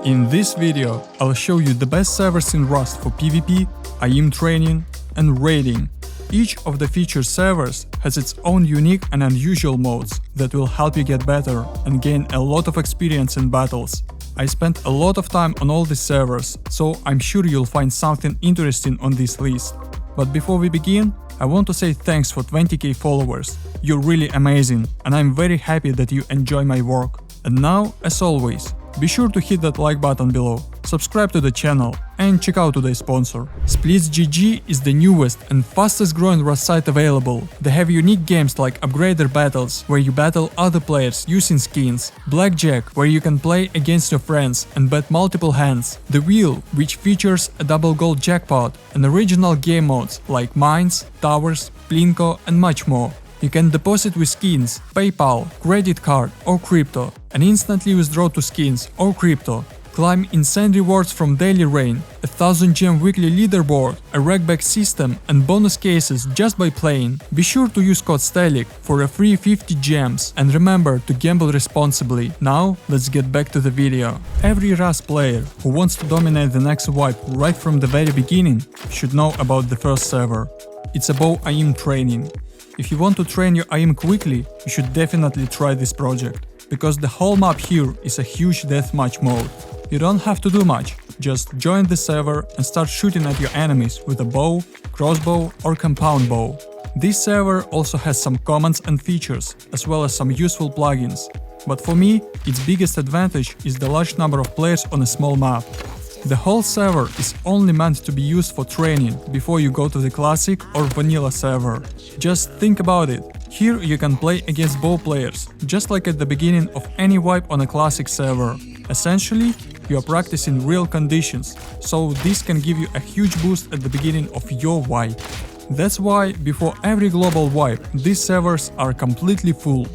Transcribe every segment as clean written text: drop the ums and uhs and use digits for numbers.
In this video, I'll show you the best servers in Rust for PvP, UKN Training and raiding. Each of the featured servers has its own unique and unusual modes that will help you get better and gain a lot of experience in battles. I spent a lot of time on all these servers, so I'm sure you'll find something interesting on this list. But before we begin, I want to say thanks for 20k followers. You're really amazing, and I'm very happy that you enjoy my work. And now, as always, be sure to hit that like button below, subscribe to the channel and check out today's sponsor. Splits.gg is the newest and fastest growing Rust site available. They have unique games like Upgrader Battles, where you battle other players using skins, Blackjack, where you can play against your friends and bet multiple hands, The Wheel, which features a double gold jackpot, and original game modes like Mines, Towers, Plinko and much more. You can deposit with skins, PayPal, credit card or crypto, and instantly withdraw to skins or crypto. Climb insane rewards from daily rain, a 1000 gem weekly leaderboard, a rackback system and bonus cases just by playing. Be sure to use code STELIC for a free 50 gems and remember to gamble responsibly. Now let's get back to the video. Every Rust player who wants to dominate the next wipe right from the very beginning should know about the first server. It's about UKN Training. If you want to train your UKN quickly, you should definitely try this project, because the whole map here is a huge deathmatch mode. You don't have to do much, just join the server and start shooting at your enemies with a bow, crossbow or compound bow. This server also has some commands and features, as well as some useful plugins. But for me, its biggest advantage is the large number of players on a small map. The whole server is only meant to be used for training before you go to the classic or vanilla server. Just think about it. Here you can play against bow players, just like at the beginning of any wipe on a classic server. Essentially, you are practicing real conditions, so this can give you a huge boost at the beginning of your wipe. That's why before every global wipe, these servers are completely full.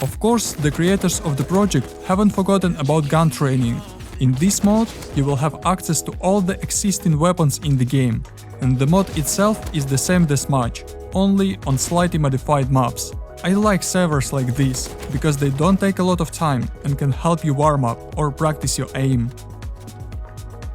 Of course, the creators of the project haven't forgotten about gun training. In this mode, you will have access to all the existing weapons in the game, and the mod itself is the same deathmatch, only on slightly modified maps. I like servers like this, because they don't take a lot of time and can help you warm up or practice your aim.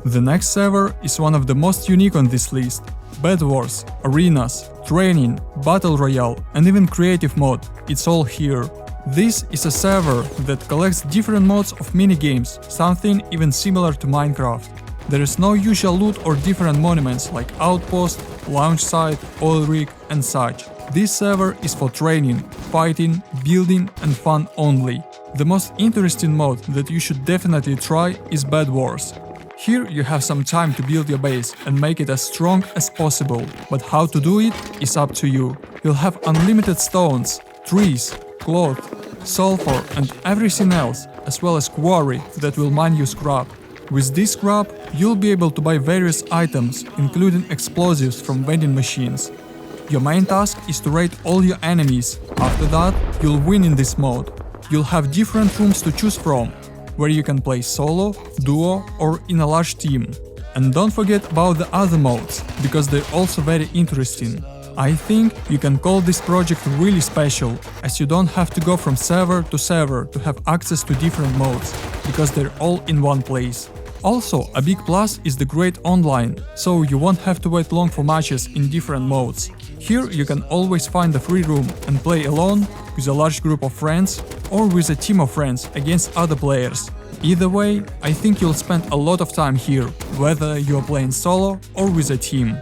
The next server is one of the most unique on this list. Bedwars, Arenas, Training, Battle Royale and even Creative mode, it's all here. This is a server that collects different modes of minigames, something even similar to Minecraft. There is no usual loot or different monuments like Outpost, Launch Site, Oil Rig and such. This server is for training, fighting, building and fun only. The most interesting mode that you should definitely try is Bedwars. Here you have some time to build your base and make it as strong as possible, but how to do it is up to you. You'll have unlimited stones, trees, cloth, sulfur and everything else, as well as quarry that will mine you scrap. With this scrap, you'll be able to buy various items, including explosives from vending machines. Your main task is to raid all your enemies. After that, you'll win in this mode. You'll have different rooms to choose from, where you can play solo, duo or in a large team. And don't forget about the other modes, because they're also very interesting. I think you can call this project really special, as you don't have to go from server to have access to different modes, because they're all in one place. Also, a big plus is the great online, so you won't have to wait long for matches in different modes. Here you can always find a free room and play alone, with a large group of friends, or with a team of friends against other players. Either way, I think you'll spend a lot of time here, whether you are playing solo or with a team.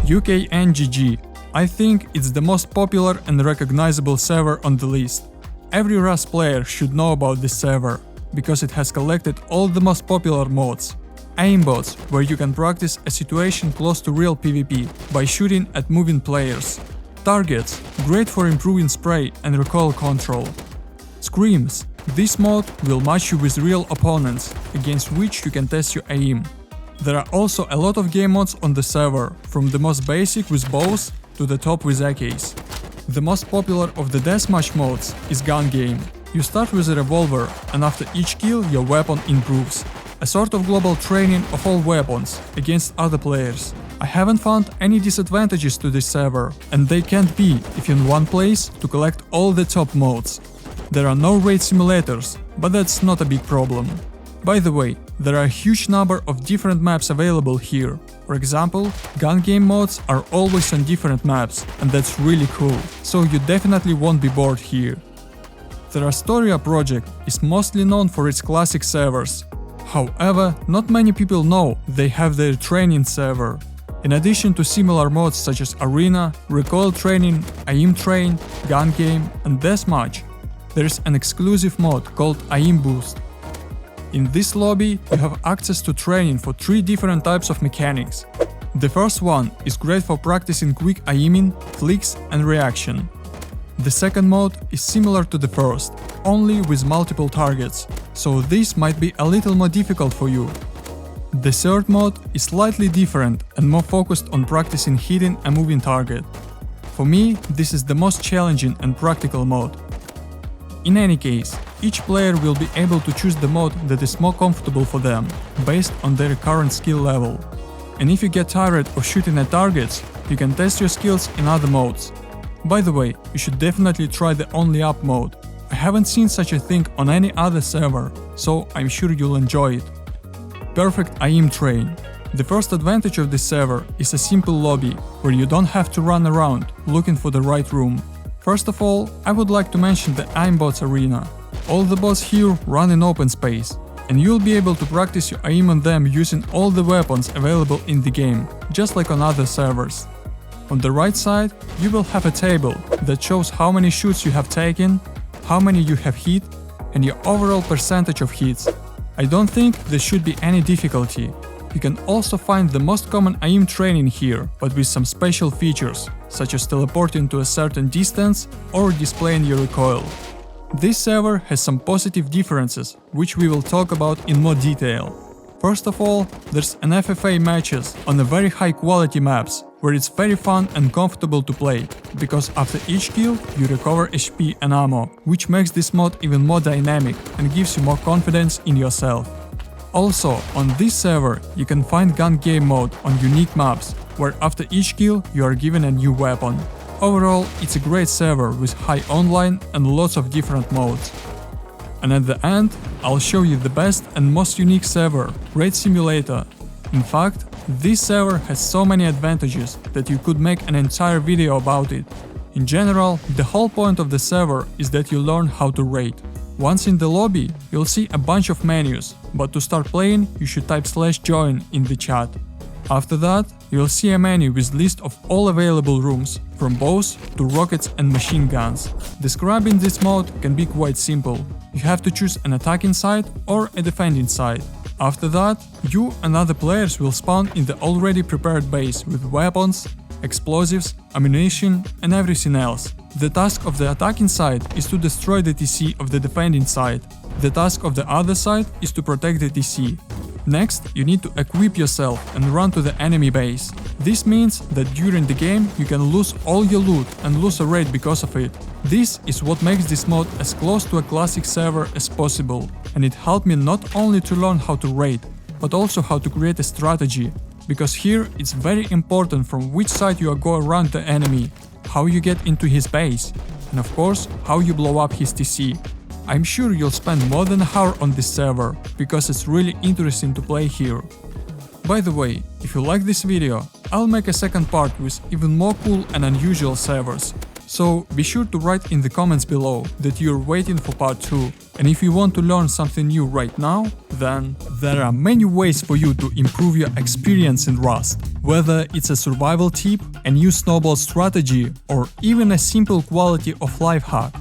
UKN. I think it's the most popular and recognizable server on the list. Every Rust player should know about this server, because it has collected all the most popular mods. Aimbots, where you can practice a situation close to real PvP by shooting at moving players. Targets, great for improving spray and recoil control. Screams, this mod will match you with real opponents, against which you can test your aim. There are also a lot of game mods on the server, from the most basic with bows to the top with AKs. The most popular of the deathmatch modes is gun game. You start with a revolver, and after each kill your weapon improves. A sort of global training of all weapons against other players. I haven't found any disadvantages to this server, and they can't be if you're in one place to collect all the top modes. There are no raid simulators, but that's not a big problem. By the way, there are a huge number of different maps available here. For example, gun game modes are always on different maps, and that's really cool, so you definitely won't be bored here. The Rustoria project is mostly known for its classic servers. However, not many people know they have their training server. In addition to similar modes such as Arena, Recoil Training, AIM Train, Gun Game and Deathmatch, there is an exclusive mode called AIM Boost. In this lobby, you have access to training for 3 different types of mechanics. The first one is great for practicing quick aiming, flicks and reaction. The second mode is similar to the first, only with multiple targets, so this might be a little more difficult for you. The third mode is slightly different and more focused on practicing hitting a moving target. For me, this is the most challenging and practical mode. In any case, each player will be able to choose the mode that is more comfortable for them, based on their current skill level. And if you get tired of shooting at targets, you can test your skills in other modes. By the way, you should definitely try the Only Up mode. I haven't seen such a thing on any other server, so I'm sure you'll enjoy it. Perfect AIM Train. The first advantage of this server is a simple lobby, where you don't have to run around looking for the right room. First of all, I would like to mention the Aimbots arena. All the bots here run in open space, and you'll be able to practice your aim on them using all the weapons available in the game, just like on other servers. On the right side, you will have a table that shows how many shots you have taken, how many you have hit, and your overall percentage of hits. I don't think there should be any difficulty. You can also find the most common AIM training here, but with some special features, such as teleporting to a certain distance or displaying your recoil. This server has some positive differences, which we will talk about in more detail. First of all, there's an FFA matches on a very high quality maps, where it's very fun and comfortable to play, because after each kill you recover HP and ammo, which makes this mod even more dynamic and gives you more confidence in yourself. Also, on this server you can find gun game mode on unique maps, where after each kill you are given a new weapon. Overall, it's a great server with high online and lots of different modes. And at the end, I'll show you the best and most unique server, Raid Simulator. In fact, this server has so many advantages that you could make an entire video about it. In general, the whole point of the server is that you learn how to raid. Once in the lobby, you'll see a bunch of menus, but to start playing, you should type /join in the chat. After that, you'll see a menu with list of all available rooms, from bows to rockets and machine guns. Describing this mode can be quite simple. You have to choose an attacking side or a defending side. After that, you and other players will spawn in the already prepared base with weapons, explosives, ammunition and everything else. The task of the attacking side is to destroy the TC of the defending side. The task of the other side is to protect the TC. Next, you need to equip yourself and run to the enemy base. This means that during the game you can lose all your loot and lose a raid because of it. This is what makes this mod as close to a classic server as possible, and it helped me not only to learn how to raid, but also how to create a strategy, because here it's very important from which side you go around the enemy, how you get into his base, and of course how you blow up his TC. I'm sure you'll spend more than an hour on this server, because it's really interesting to play here. By the way, if you like this video, I'll make a second part with even more cool and unusual servers. So be sure to write in the comments below that you're waiting for part 2. And if you want to learn something new right now, then there are many ways for you to improve your experience in Rust. Whether it's a survival tip, a new snowball strategy, or even a simple quality of life hack.